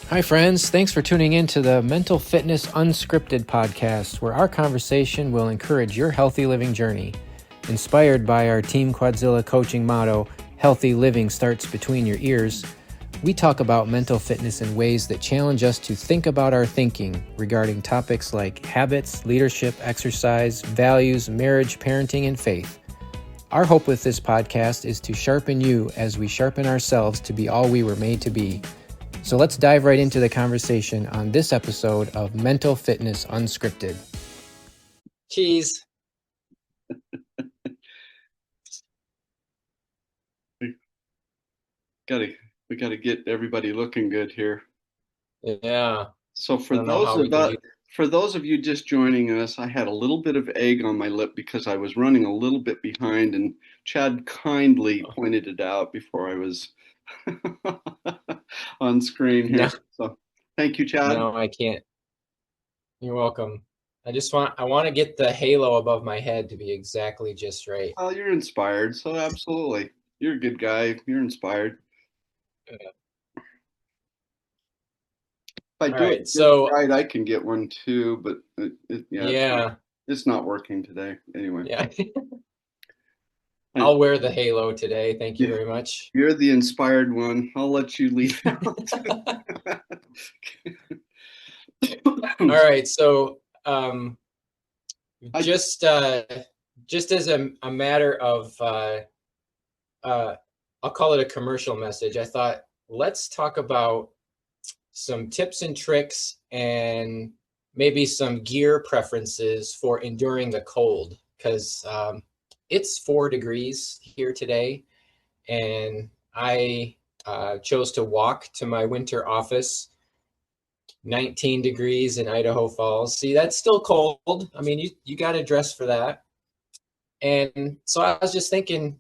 Hi, friends. Thanks for tuning in to the Mental Fitness Unscripted podcast, where our conversation will encourage your healthy living journey. Inspired by our Team Quadzilla coaching motto, healthy living starts between your ears, we talk about mental fitness in ways that challenge us to think about our thinking regarding topics like habits, leadership, exercise, values, marriage, parenting, and faith. Our hope with this podcast is to sharpen you as we sharpen ourselves to be all we were made to be. So let's dive right into the conversation on this episode of Mental Fitness Unscripted. Cheese. We gotta get everybody looking good here. Yeah. So for those of you just joining us, I had a little bit of egg on my lip because I was running a little bit behind, and Chad kindly pointed it out before I was on screen here. No, So thank you, Chad. no, I can't. You're welcome. I want to get the halo above my head to be exactly just right. Oh, you're inspired, so absolutely. You're a good guy. You're inspired. If I All do it right. just So, right, I can get one too, but yeah, it's not working today. Anyway, yeah. I, I'll wear the halo today. Thank you yeah, very much. you're the inspired one. I'll let you lead out. All right. So, I, just as a matter of I'll call it a commercial message. I thought let's talk about some tips and tricks and maybe some gear preferences for enduring the cold, because it's 4 degrees here today, and I chose to walk to my winter office. 19 degrees in Idaho Falls. See, that's still cold. I mean, you got to dress for that. And so I was just thinking,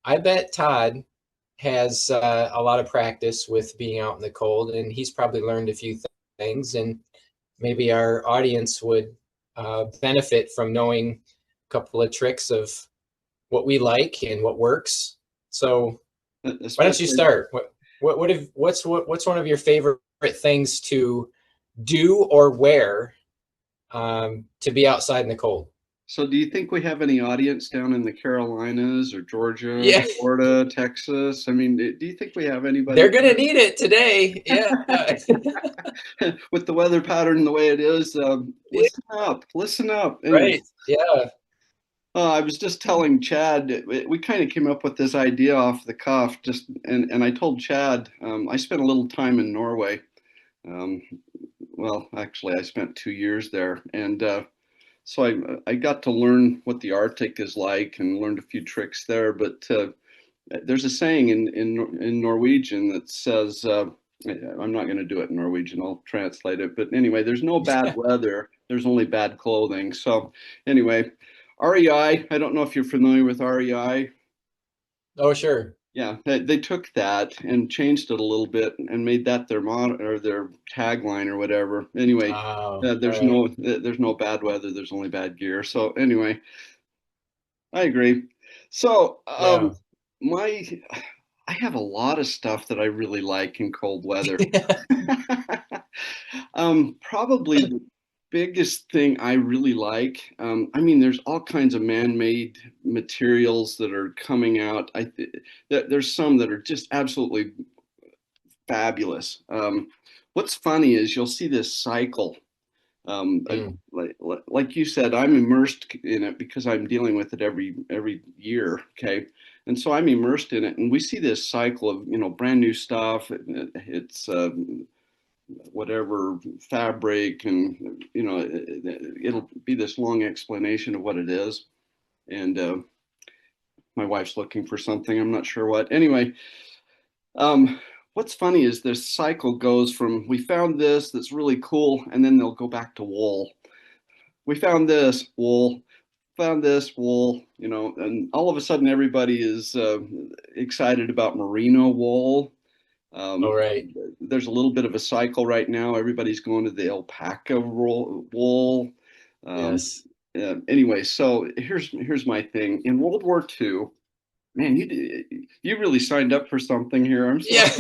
I bet Todd has a lot of practice with being out in the cold, and he's probably learned a few things. And maybe our audience would benefit from knowing a couple of tricks of what we like and what works. So why don't you especially. start? What's one of your favorite things to do or wear to be outside in the cold? So, do you think we have any audience down in the Carolinas or Georgia, Yeah, Florida, Texas? I mean, do you think we have anybody they're gonna need it today. Yeah. with the weather pattern the way it is? Listen up, listen up. Anyway, Right. Yeah. I was just telling Chad, we kind of came up with this idea off the cuff, and I told Chad, I spent a little time in Norway. Um, well, actually, I spent 2 years there, and so I got to learn what the Arctic is like and learned a few tricks there. But there's a saying in Norwegian that says, I'm not going to do it in Norwegian. I'll translate it. But anyway, there's no bad weather. There's only bad clothing. So anyway, REI. I don't know if you're familiar with REI. Oh, sure. Yeah, they took that and changed it a little bit and made that their motto or their tagline or whatever. Anyway, Oh, all right. there's no bad weather. There's only bad gear. So anyway, I agree. So Yeah. my I have a lot of stuff that I really like in cold weather. Probably the biggest thing I really like. I mean, there's all kinds of man-made materials that are coming out. There's some that are just absolutely fabulous. What's funny is you'll see this cycle. Mm. Like you said, I'm immersed in it because I'm dealing with it every year. Okay, and so I'm immersed in it, and we see this cycle of brand new stuff. It's whatever fabric, and it'll be this long explanation of what it is. And my wife's looking for something. I'm not sure what. Anyway, what's funny is this cycle goes from we found this that's really cool, and then they'll go back to wool. We found this wool, found this wool, and all of a sudden everybody is excited about merino wool. All Um, right. there's a little bit of a cycle right now. Everybody's going to the alpaca wool. Um, Yes. anyway, so here's my thing. In World War II, man, you really signed up for something here. I'm sorry.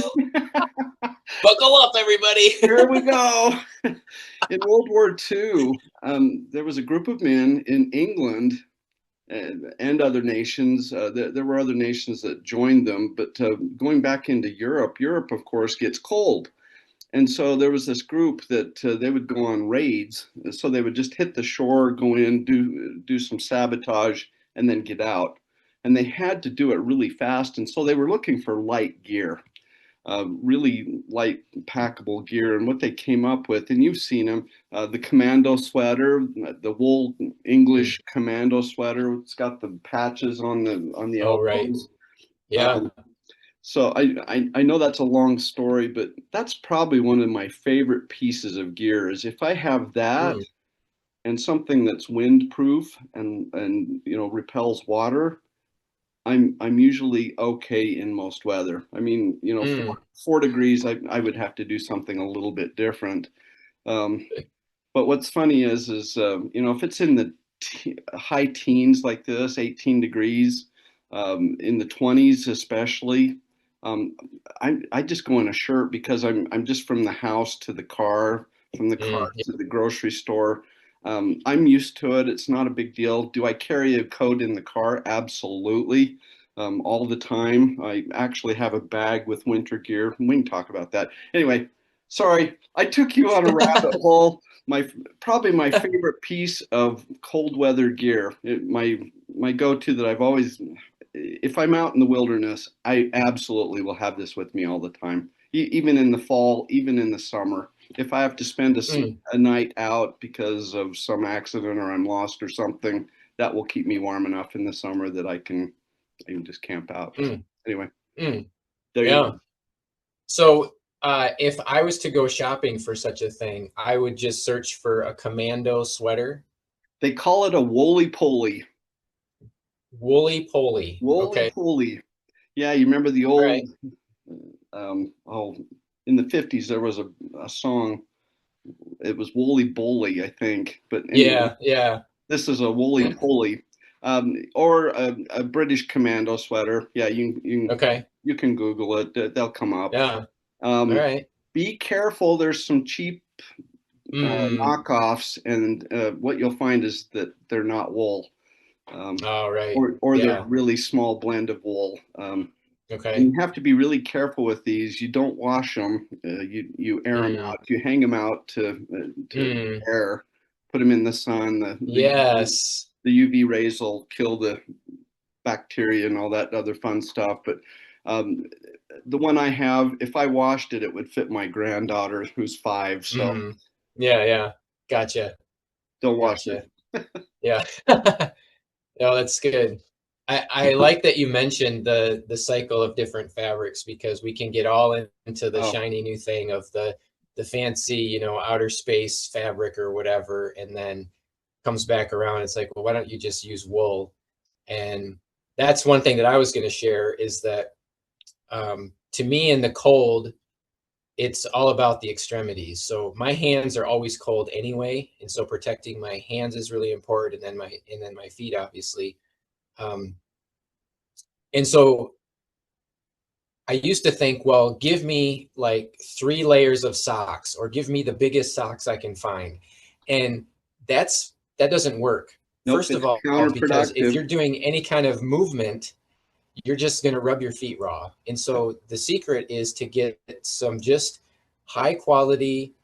Yeah. Buckle up, everybody. Here we go. In World War II, there was a group of men in England and other nations. There were other nations that joined them, but going back into Europe, Europe, of course, gets cold. And so there was this group that they would go on raids. So they would just hit the shore, go in, do some sabotage, and then get out. And they had to do it really fast. And so they were looking for light gear, really light packable gear. And what they came up with, and you've seen them, the commando sweater, the wool Mm. English commando sweater. It's got the patches on the Oh, right. elbows. Yeah. Um, so I know that's a long story, but that's probably one of my favorite pieces of gear is if I have that Mm. and something that's windproof and repels water, I'm usually okay in most weather. I mean, Mm. 4 degrees, I would have to do something a little bit different. Um, but what's funny is if it's in the high teens like this, 18 degrees, in the 20s especially, um, I just go in a shirt because I'm just from the house to the car, from the car Mm. Yeah. to the grocery store. I'm used to it. It's not a big deal. Do I carry a coat in the car? Absolutely. All the time. I actually have a bag with winter gear. We can talk about that. Anyway, sorry, I took you on a rabbit hole. My Probably my favorite piece of cold weather gear, my go-to that I've always, if I'm out in the wilderness, I absolutely will have this with me all the time. Even in the fall, even in the summer. If I have to spend Mm. a night out because of some accident or I'm lost or something, that will keep me warm enough in the summer that I can just camp out. So Mm. anyway, Mm. there you Yeah. go. So, if I was to go shopping for such a thing, I would just search for a commando sweater. They call it a woolly poly. Woolly poly. Woolly Okay. poly. Yeah, you remember the All old right. oh, in the 50s there was a song. It was Woolly Bully, I think. But anyway, Yeah. Yeah. this is a Woolly Poly, or a British commando sweater. Yeah, Okay. you can Google it. They'll come up. Yeah. All Um, right. be careful. There's some cheap Mm. knockoffs, and what you'll find is that they're not wool, um, All right. or they're a Yeah. really small blend of wool. And Okay. you have to be really careful with these. You don't wash them. You air them Mm. out. You hang them out to Mm. air. Put them in the sun. Yes. The UV rays will kill the bacteria and all that other fun stuff. But um, the one I have, if I washed it, it would fit my granddaughter who's 5. So Mm. Yeah. Yeah. Gotcha. don't wash it. Gotcha. Yeah. No, that's good. I like that you mentioned the cycle of different fabrics because we can get all into the Oh, shiny new thing of the fancy, outer space fabric or whatever, and then comes back around. It's like, well, why don't you just use wool? And that's one thing that I was going to share is that to me in the cold, it's all about the extremities. So my hands are always cold anyway, and so protecting my hands is really important, and then my feet, obviously. Um, and so I used to think, well, give me like 3 layers of socks or give me the biggest socks I can find. And that doesn't work. nope, First of it's all, because if counterproductive. you're doing any kind of movement, you're just going to rub your feet raw. And so the secret is to get some just high quality,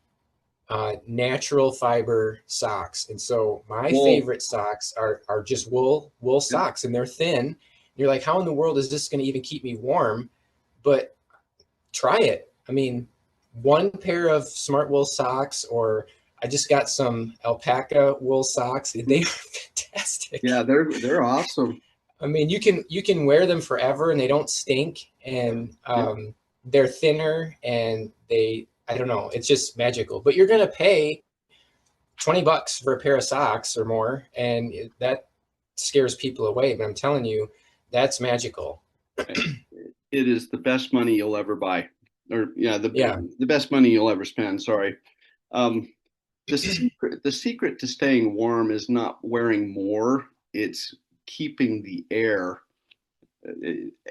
natural fiber socks. And so my Wool. favorite socks are just wool Yep. socks, and they're thin. You're like, how in the world is this going to even keep me warm? But try it. I mean, one pair of smart wool socks, or I just got some alpaca wool socks. They are Yeah, fantastic. they're awesome. I mean, you can wear them forever and they don't stink, and Yep. they're thinner and I don't know, it's just magical. But you're gonna pay $20 for a pair of socks or more, and that scares people away. But I'm telling you, that's magical. It is the best money you'll ever buy, or yeah, Yeah. the best money you'll ever spend. Sorry. Um, the secret to staying warm is not wearing more. It's keeping the air.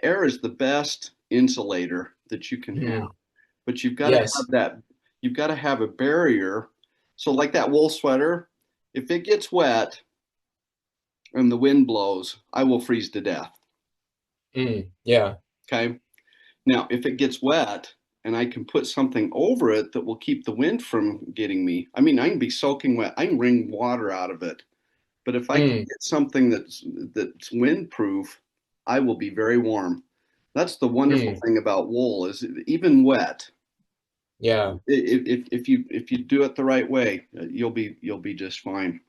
Air is the best insulator that you can have. Mm, but you've got to have Yes. that, you've got to have a barrier. So like that wool sweater, if it gets wet and the wind blows, I will freeze to death. Yeah. Okay. Now, if it gets wet and I can put something over it that will keep the wind from getting me, I mean, I can be soaking wet, I can wring water out of it. But if I can Mm, get something that's windproof, I will be very warm. That's the wonderful mm, thing about wool is even wet, yeah. if you do it the right way, you'll be just fine.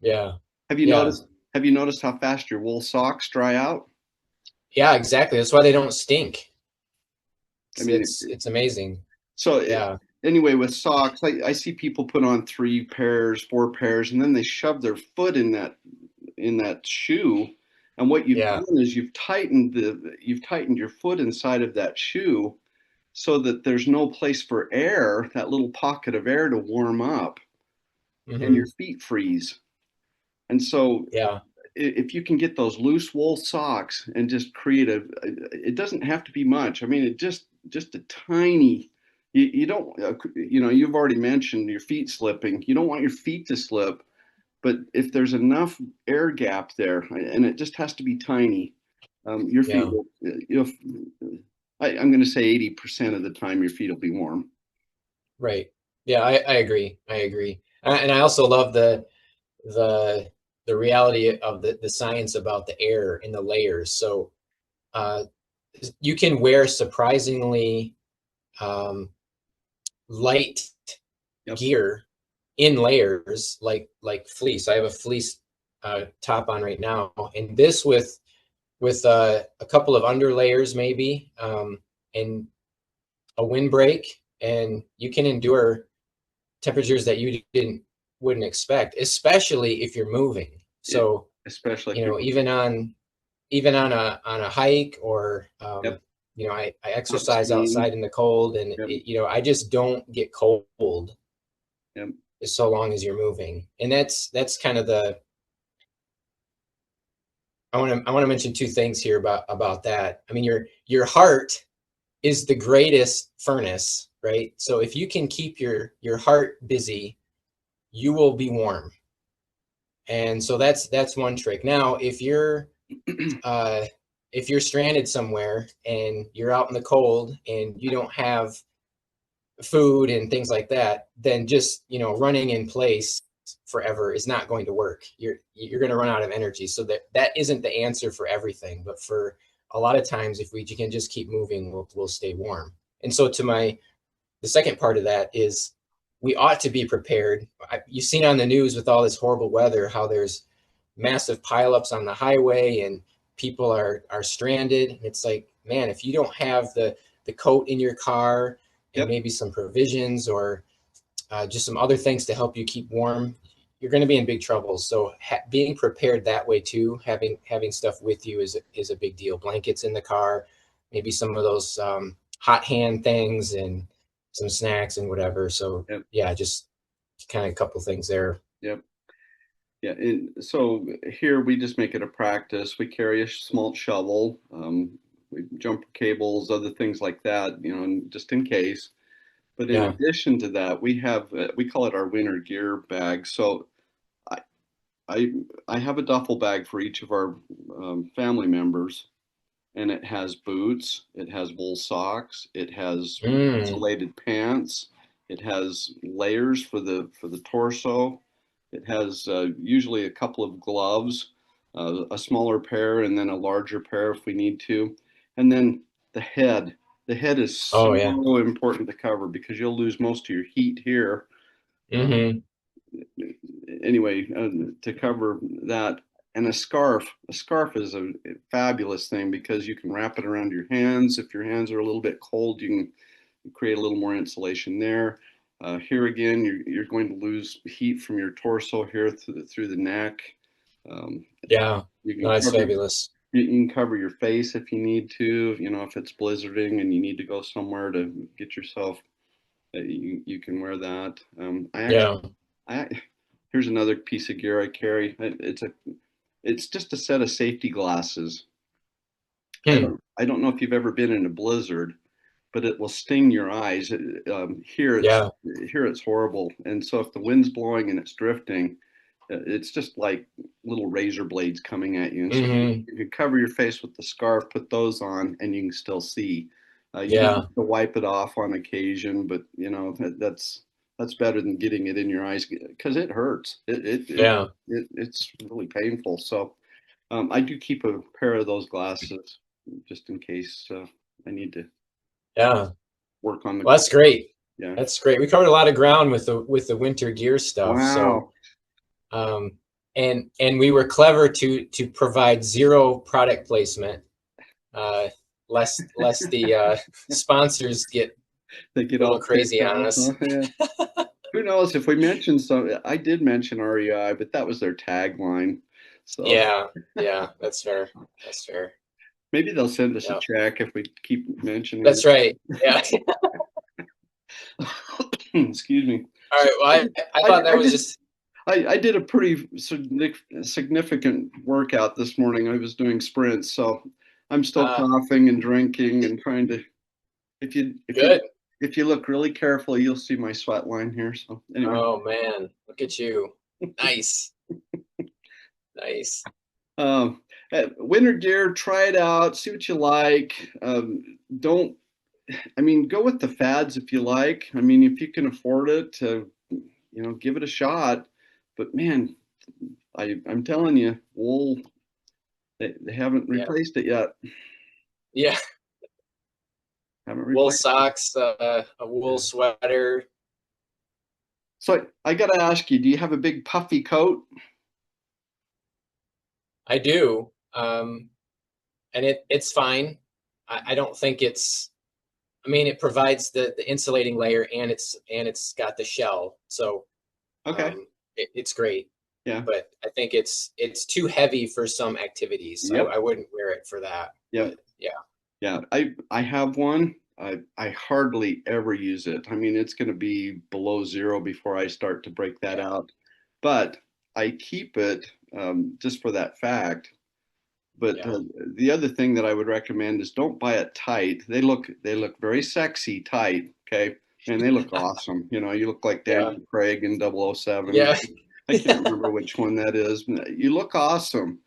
Yeah. Have you Yeah. noticed have you noticed how fast your wool socks dry out? Yeah, exactly. That's why they don't stink. I It's mean, it's, it's amazing. so Yeah. anyway, with socks, I see people put on 3 pairs, 4 pairs, and then they shove their foot in that shoe. And what you've Yeah. done is you've tightened your foot inside of that shoe so that there's no place for air, that little pocket of air to warm up, and your Hmm. feet freeze. And so Yeah. if you can get those loose wool socks and just create it doesn't have to be much. I mean, just a tiny, you don't, you've already mentioned your feet slipping. You don't want your feet to slip, but if there's enough air gap there, and it just has to be tiny, your feet Yeah. will, I'm going to say 80% of the time your feet will be warm. Right. Yeah, I agree. I agree. And I also love the the reality of the science about the air in the layers. So uh, you can wear surprisingly um, light Yep. gear in layers, like fleece. I have a fleece top on right now, and this with a couple of under layers maybe, and a windbreak, and you can endure temperatures that you didn't wouldn't expect, especially if you're moving. It, So, especially if you're moving. even on a hike or Yep. I Out exercise skiing. outside in the cold, and Yep. I just don't get cold Yep. so long as you're moving. And that's kind of the I want to mention two things here about that. I mean, your heart is the greatest furnace, right? So if you can keep your heart busy, you will be warm. And so that's one trick. Now, uh, if you're stranded somewhere and you're out in the cold and you don't have food and things like that, then just running in place forever is not going to work. You're going to run out of energy. So that isn't the answer for everything, but for a lot of times, if we can just keep moving, we'll stay warm. And so the second part of that is we ought to be prepared. You've seen on the news with all this horrible weather how there's massive pileups on the highway and people are stranded. And it's like, man, if you don't have the coat in your car and Yep. maybe some provisions or just some other things to help you keep warm, you're going to be in big trouble. So being prepared that way too, having stuff with you is a big deal. Blankets in the car, maybe some of those hot hand things and some snacks and whatever. So Yep. yeah, just kind of a couple things there. Yep. Yeah, and so here we just make it a practice. We carry a small shovel, we jump cables, other things like that, just in case. But in Yeah. addition to that, we call it our winter gear bag. So I I, I have a duffel bag for each of our family members, and it has boots, it has wool socks, it has Mm. insulated pants, it has layers for the torso, it has usually a couple of gloves, a smaller pair, and then a larger pair if we need to, and then the head. The head is so Oh yeah. important to cover because you'll lose most of your heat here. Um, Hmm. anyway, to cover that, and a scarf. A scarf is a fabulous thing because you can wrap it around your hands. If your hands are a little bit cold, you can create a little more insulation there. Here again, you're going to lose heat from your torso here through the neck. Um, Yeah. you No, can that's cover fabulous. you can cover your face if you need to. If it's blizzarding and you need to go somewhere to get yourself, you can wear that. Yeah. I here's another piece of gear I carry. It's just a set of safety glasses. Hmm. I don't know if you've ever been in a blizzard, but it will sting your eyes. Here Yeah. it's horrible. And so if the wind's blowing and it's drifting, it's just like little razor blades coming at you. And so Hmm. you can cover your face with the scarf, put those on, and you can still see. You do Yeah. have to wipe it off on occasion, but that's better than getting it in your eyes because it hurts. Yeah. It's really painful. So I do keep a pair of those glasses just in case I need to Yeah. work on the Well, cold. that's great. Yeah. That's great. We covered a lot of ground with the winter gear stuff. So, Wow. um, and we were clever to provide zero product placement, uh, lest the sponsors get They get a little all ticked crazy on off. us. Huh? Yeah. Who knows if we mentioned some? I did mention REI, but that was their tagline. So Yeah. Yeah. That's fair. That's fair. maybe they'll send us a Yeah. check if we keep mentioning That's right. Yeah. it. Excuse me. All So right. Well, I thought that I was did just, I did a pretty significant workout this morning. I was doing sprints, so I'm still uh, coughing and drinking and trying to. If you if you good. if you look really carefully, you'll see my sweat line here. So anyway, Oh man, look at you. Nice. Nice. um, winter gear, try it out, see what you like. Don't I mean, go with the fads if you like. I mean, if you can afford it, give it a shot. But man, I'm telling you, wool, they haven't Yeah. replaced it yet. Yeah. Haven't Wool replaced it. socks, a wool Yeah. sweater. So I got to ask you, do you have a big puffy coat? I do. And it's fine. I don't think it's, I mean, it provides the insulating layer and it's got the shell. So Okay. it's great. Yeah. But I think it's too heavy for some activities. Yep. I wouldn't wear it for that. Yep. But yeah. Yeah. I have one. I hardly ever use it. I mean, it's going to be below zero before I start to break that Yeah. out. But I keep it just for that fact. But Yeah. the other thing that I would recommend is don't buy it tight. They look very sexy tight. Okay, and they look awesome. You look like Yeah. Daniel Craig in 007. Yeah. I can't remember which one that is. You look awesome,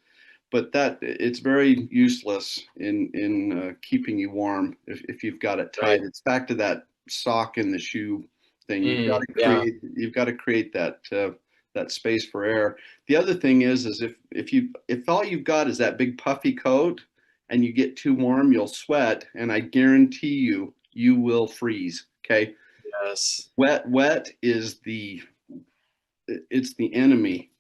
but that it's very useless in keeping you warm if you've got it tight. Right. It's back to that sock in the shoe thing. Yeah. You've got to create that space for air. The other thing is if all you've got is that big puffy coat and you get too warm, you'll sweat, and I guarantee you will freeze. Okay, Yes. wet is the enemy.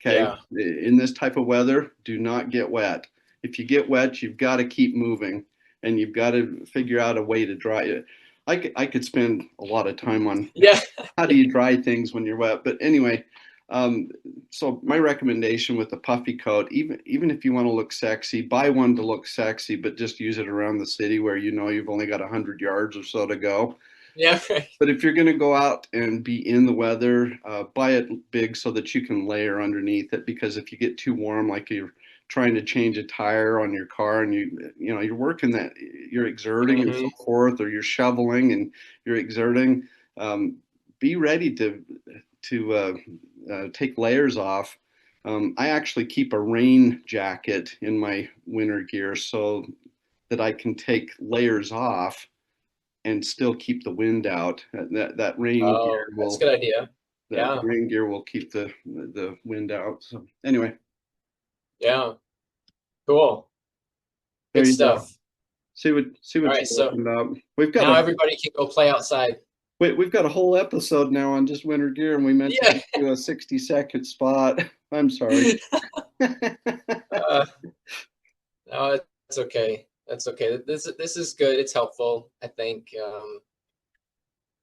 Okay, Yeah. in this type of weather, do not get wet. If you get wet, you've got to keep moving, and you've got to figure out a way to dry it. I could spend a lot of time on Yeah. how do you dry things when you're wet. But anyway, um, so my recommendation with the puffy coat, even if you want to look sexy, buy one to look sexy, but just use it around the city where you've only got 100 yards or so to go. Yeah. Right. But if you're going to go out and be in the weather, buy it big so that you can layer underneath it. Because if you get too warm, like you're trying to change a tire on your car, and you're working that, you're exerting and so Hmm. forth, or you're shoveling and you're exerting, um, be ready to take layers off. I actually keep a rain jacket in my winter gear so that I can take layers off and still keep the wind out. That rain gear Oh, that's a will good idea. the Yeah. rain gear will keep the wind out. So anyway, Yeah. Cool. there Good you go. stuff. See All what right. you're So looking up. We've got now a everybody can go play outside. we've got a whole episode now on just winter gear, and we meant to Yeah. just do a 60-second spot. I'm sorry. Uh, no, it's okay. That's okay. This is good. It's helpful. I think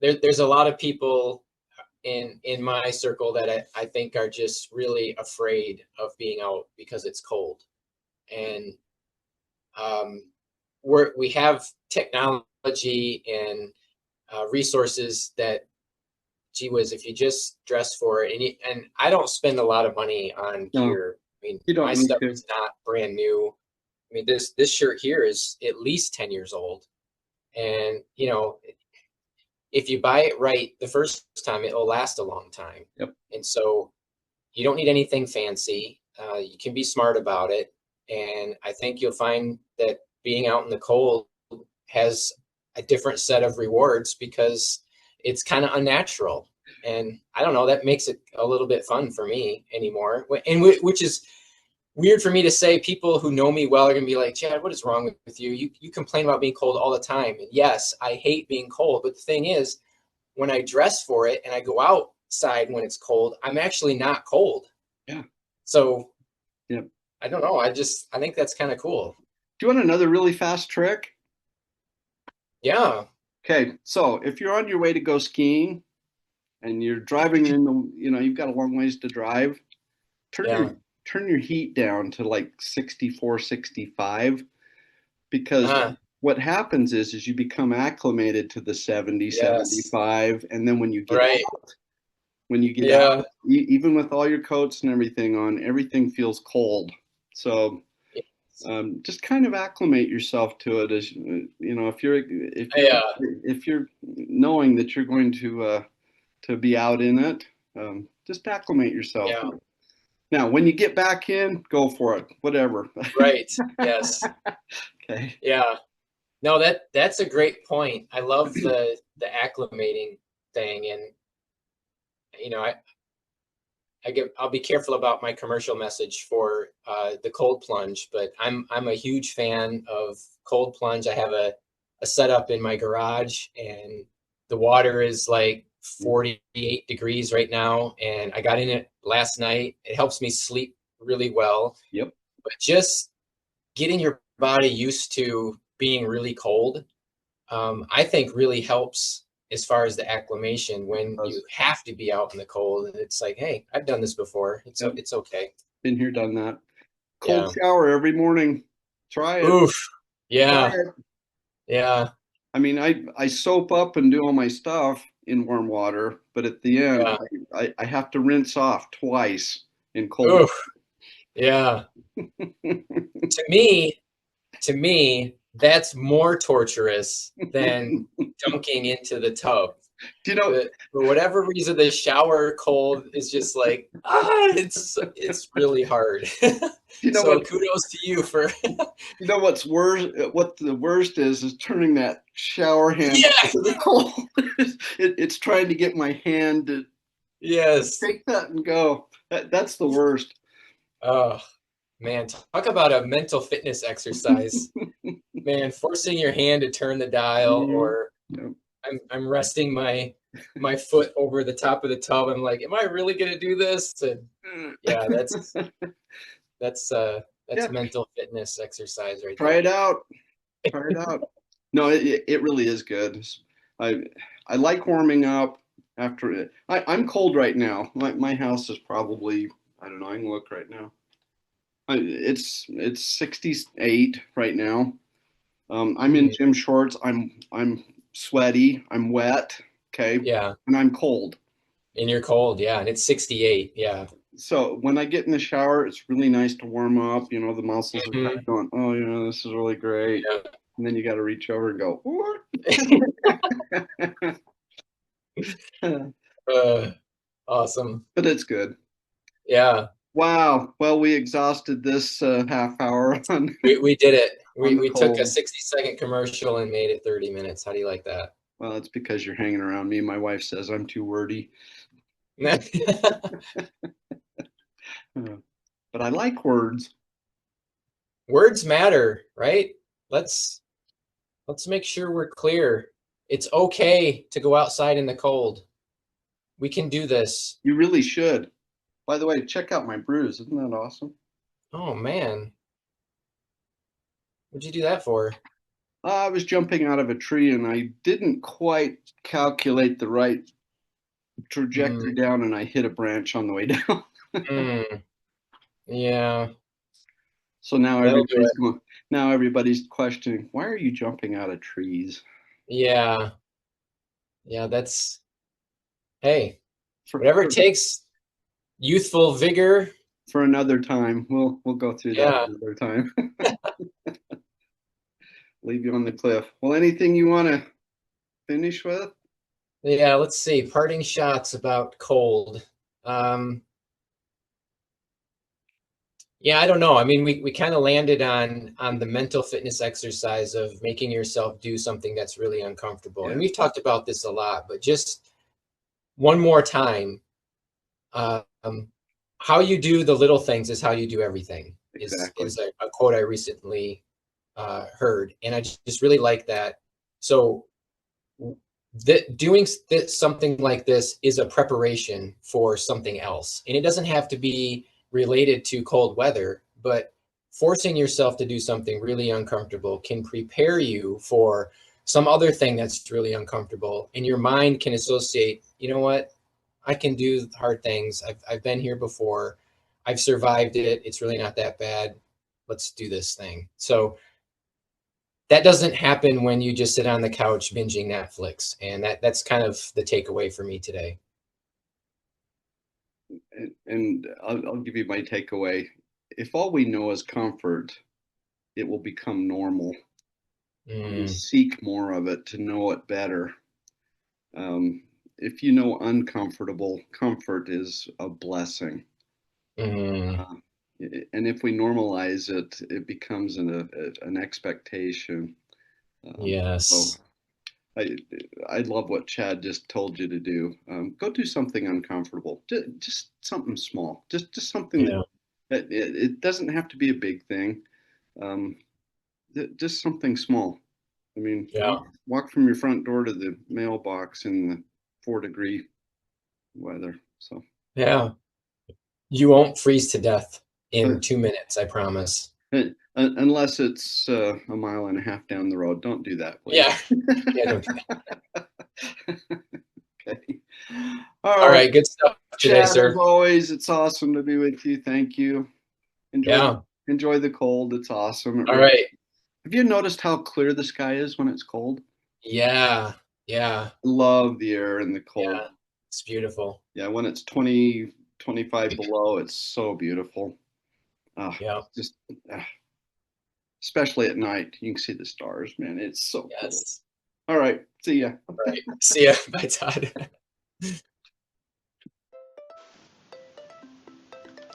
there's a lot of people in my circle that I think are just really afraid of being out because it's cold. And um, we have technology and resources that, gee whiz, if you just dress for it, and I don't spend a lot of money on No, gear. I mean, you my don't need stuff to. is not brand new. I mean, this shirt here is at least 10 years old, And, you know, if you buy it right the first time, it'll last a long time. Yep. And so you don't need anything fancy. You can be smart about it. And I think you'll find that being out in the cold has a different set of rewards because it's kind of unnatural. And I don't know, that makes it a little bit fun for me anymore. And which is weird for me to say. People who know me well are going to be like, Chad, what is wrong with you? You complain about being cold all the time. And yes, I hate being cold. But the thing is, when I dress for it and I go outside when it's cold, I'm actually not cold. Yeah. So yeah. I don't know. I think that's kind of cool. Do you want another really fast trick? Yeah. Okay. So if you're on your way to go skiing and you're driving in the, you've got a long ways to drive, turn your heat down to like 64, 65, because what happens is you become acclimated to the 70, 75, and then when you get out, even with all your coats and everything on, everything feels cold. So just kind of acclimate yourself to it, as if you're knowing that you're going to be out in it, just acclimate yourself. Yeah. Now, when you get back in, go for it. Whatever. Right. Yes. Okay. Yeah. No, that's a great point. I love the acclimating thing, and I'll be careful about my commercial message for the cold plunge, but I'm a huge fan of cold plunge. I have a setup in my garage, and the water is like 48 degrees right now, and I got in it last night. It helps me sleep really well. Yep. But just getting your body used to being really cold, I think really helps as far as the acclimation when you have to be out in the cold. And it's like, hey, I've done this before. It's okay. Been here, done that. Cold shower every morning. Try it. Oof. Yeah. Try it. Yeah. I mean, I soap up and do all my stuff in warm water, but at the end, I have to rinse off twice in cold water. Yeah. To me, that's more torturous than dunking into the tub. Do you know, but for whatever reason, the shower cold is just like, it's really hard. So kudos to you for. You know what's worse? What the worst is turning that shower hand to the cold. It's trying to get my hand to take that and go. That's the worst. Oh man, talk about a mental fitness exercise. Man, forcing your hand to turn the dial, or I'm resting my foot over the top of the tub. I'm like, am I really gonna do this? And yeah, that's mental fitness exercise right there. Try it out. Try it out. No, it really is good. I like warming up after it. I'm cold right now. My house is probably, I don't know, I can look right now. It's 68 right now. I'm in gym shorts. I'm sweaty. I'm wet. Okay. Yeah. And I'm cold. And you're cold, yeah. And it's 68. Yeah. So when I get in the shower, it's really nice to warm up. The muscles are kind of going, oh, this is really great. Yeah. And then you got to reach over and go, awesome. But it's good. Yeah. Wow. Well, we exhausted this half hour. We did it. We took a 60-second commercial and made it 30 minutes. How do you like that? Well, it's because you're hanging around me. My wife says I'm too wordy. But I like words. Words matter, right? Let's make sure we're clear. It's okay to go outside in the cold. We can do this. You really should. By the way, check out my bruise. Isn't that awesome? Oh, man. What'd you do that for? I was jumping out of a tree and I didn't quite calculate the right trajectory down, and I hit a branch on the way down. Yeah. So now everybody's questioning, why are you jumping out of trees? Yeah. Yeah, that's, hey, whatever it takes. Youthful vigor. For another time. We'll go through that another time. leave you on the cliff. Well, anything you want to finish with? Yeah, let's see. Parting shots about cold. Um, yeah, I don't know. I mean, we kind of landed on the mental fitness exercise of making yourself do something that's really uncomfortable. And Yeah, we've talked about this a lot, but just one more time, um, how you do the little things is how you do everything, exactly. is a quote I recently heard, and I just really like that. So that doing something like this is a preparation for something else, and it doesn't have to be related to cold weather, but forcing yourself to do something really uncomfortable can prepare you for some other thing that's really uncomfortable, and your mind can associate, you know what, I can do hard things. I've been here before. I've survived it. It's really not that bad. Let's do this thing. So that doesn't happen when you just sit on the couch binging Netflix. And that's kind of the takeaway for me today. And I'll give you my takeaway. If all we know is comfort, it will become normal. We Mm, seek more of it to know it better. If you know uncomfortable, comfort is a blessing. mm, Uh, and if we normalize it, it becomes an expectation. So yes. I I love what Chad just told you to do. Go do something uncomfortable. Just something small. Just something Yeah. that it doesn't have to be a big thing. Um, just something small. I mean, Yeah. walk from your front door to the mailbox in the 4-degree weather. So, Yeah. You won't freeze to death uh, in 2 minutes, I promise. unless it's a mile and a half down the road, don't do that, please. Yeah. Yeah. Don't do that. Okay. All All right, right. Good stuff today, Chad. As sir. always, it's awesome to be with you. Thank you. Enjoy Yeah. enjoy the cold. It's awesome. It All really. right. Have you noticed how clear the sky is when it's cold? Yeah. Yeah. Love the air in the cold. Yeah. It's beautiful. Yeah, when it's 20, 25 below, it's so beautiful. Ah, Yeah. just ah, especially at night, you can see the stars, man. It's so cool. Yes. All right, see ya. All right. See ya. Bye, Todd.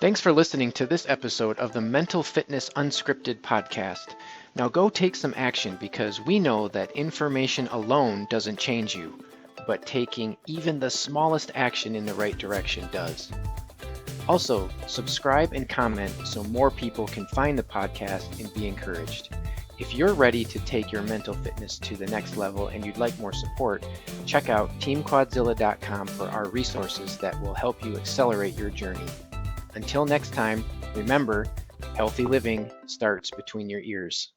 Thanks for listening to this episode of the Mental Fitness Unscripted podcast. Now go take some action because we know that information alone doesn't change you, but taking even the smallest action in the right direction does. Also, subscribe and comment so more people can find the podcast and be encouraged. If you're ready to take your mental fitness to the next level and you'd like more support, check out teamquadzilla.com for our resources that will help you accelerate your journey. Until next time, remember, healthy living starts between your ears.